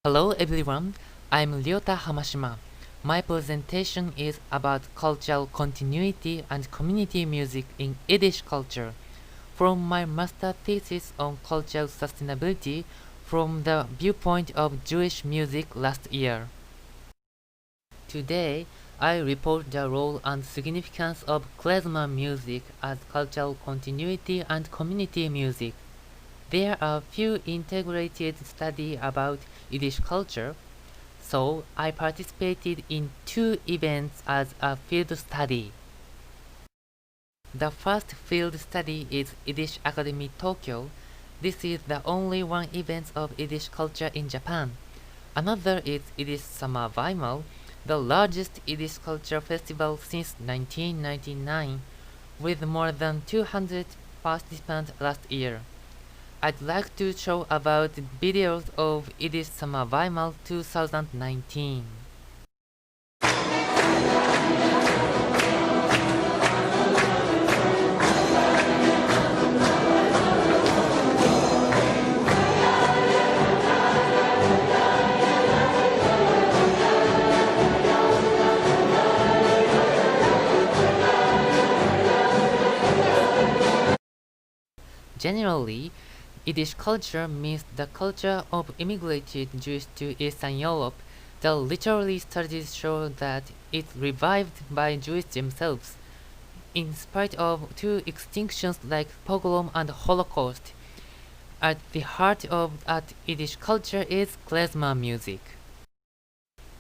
Hello everyone, I'm Ryota Hamashima. My presentation is about cultural continuity and community music in Yiddish culture, from my master thesis on cultural sustainability from the viewpoint of Jewish music last year. Today, I report the role and significance of klezmer music as cultural continuity and community music. There are few integrated studies about Yiddish culture, so I participated in two events as a field study. The first field study is Yiddish Academy Tokyo. This is the only one event of Yiddish culture in Japan. Another is Yiddish Summer Vimal, the largest Yiddish culture festival since 1999, with more than 200 participants last year. I'd like to show about videos of Yiddish Summer Vimal 2019. Generally, Yiddish culture means the culture of immigrated Jews to Eastern Europe. The literary studies show that it's revived by Jews themselves, in spite of two extinctions like pogrom and Holocaust. At the heart of Yiddish culture is klezmer music.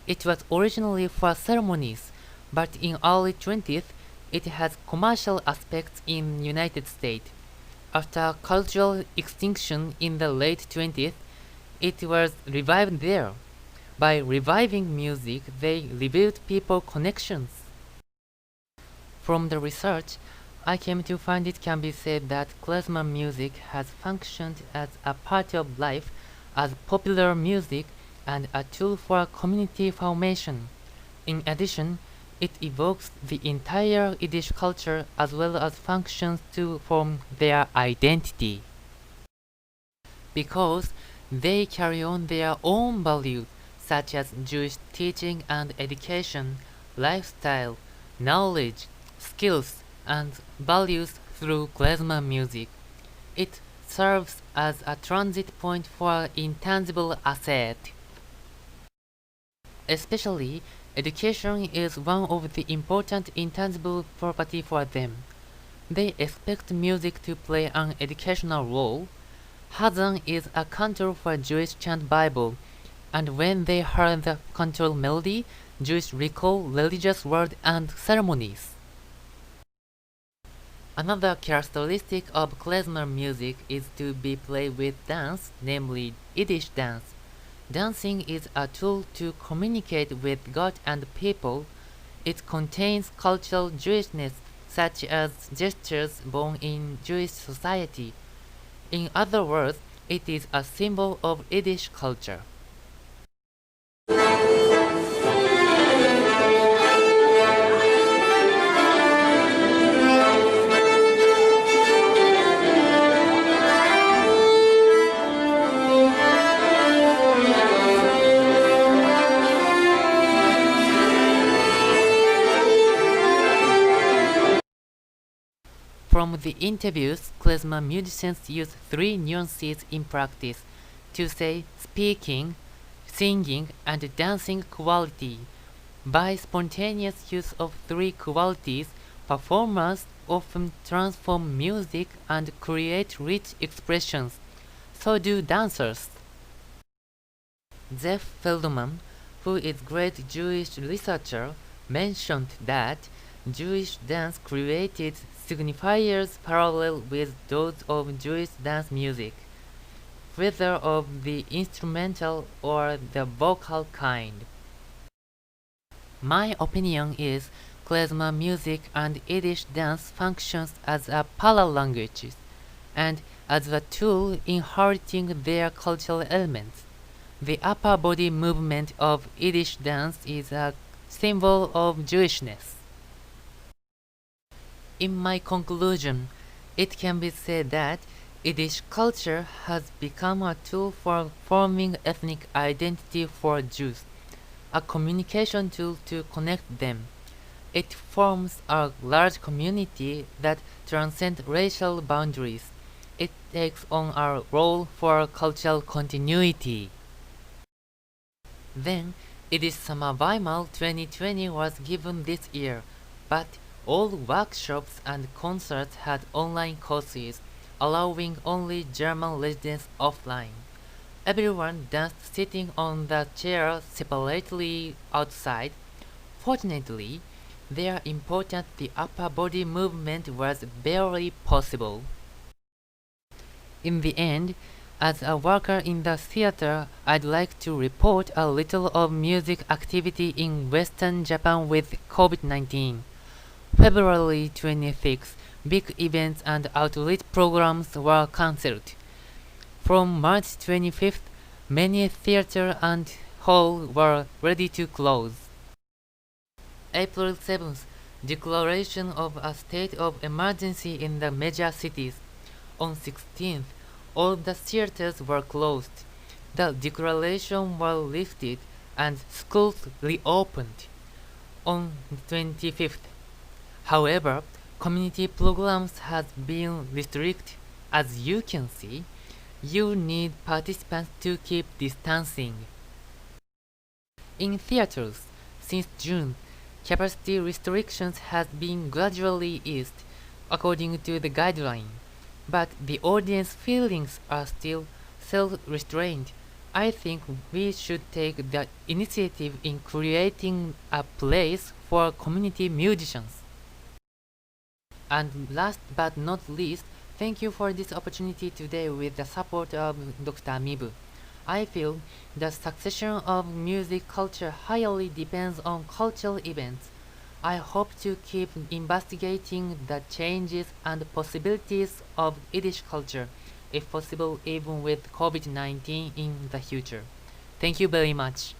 It was originally for ceremonies, but in early 20th, it has commercial aspects in United States. After cultural extinction in the late 20th, it was revived there. By reviving music, they revealed people connections. From the research, I came to find it can be said that klezmer music has functioned as a part of life as popular music and a tool for community formation. In addition, it evokes the entire Yiddish culture as well as functions to form their identity. Because they carry on their own values such as Jewish teaching and education, lifestyle, knowledge, skills, and values through klezmer music. It serves as a transit point for intangible asset. Especially, education is one of the important intangible property for them. They expect music to play an educational role. Hazan is a cantor for Jewish chant Bible, and when they heard the cantor melody, Jews recall religious words and ceremonies. Another characteristic of klezmer music is to be played with dance, namely Yiddish dance. Dancing is a tool to communicate with God and people. It contains cultural Jewishness, such as gestures born in Jewish society. In other words, it is a symbol of Yiddish culture. From the interviews, klezmer musicians use three nuances in practice to say speaking, singing, and dancing quality. By spontaneous use of three qualities, performers often transform music and create rich expressions. So do dancers. Jeff Feldman, who is a great Jewish researcher, mentioned that Jewish dance created signifiers parallel with those of Jewish dance music, whether of the instrumental or the vocal kind. My opinion is klezmer music and Yiddish dance functions as a parallel languages and as a tool inheriting their cultural elements. The upper body movement of Yiddish dance is a symbol of Jewishness. In my conclusion, it can be said that Yiddish culture has become a tool for forming ethnic identity for Jews, a communication tool to connect them. It forms a large community that transcends racial boundaries. It takes on a role for cultural continuity. Then, Yiddish Summer Bimal 2020 was given this year, but all workshops and concerts had online courses, allowing only German residents offline. Everyone danced sitting on the chair separately outside. Fortunately, their important the upper body movement was barely possible. In the end, as a worker in the theater, I'd like to report a little of music activity in Western Japan with COVID-19. February 26, big events and outreach programs were cancelled. From March 25th, many theater and hall were ready to close. April 7th, declaration of a state of emergency in the major cities. On 16th, all the theaters were closed. The declaration was lifted and schools reopened. On 25th, however, community programs have been restricted. As you can see, you need participants to keep distancing. In theaters, since June, capacity restrictions have been gradually eased according to the guideline, but the audience feelings are still self-restrained. I think we should take the initiative in creating a place for community musicians. And last but not least, thank you for this opportunity today with the support of Dr. Mibu. I feel the succession of music culture highly depends on cultural events. I hope to keep investigating the changes and possibilities of Yiddish culture, if possible even with COVID-19 in the future. Thank you very much.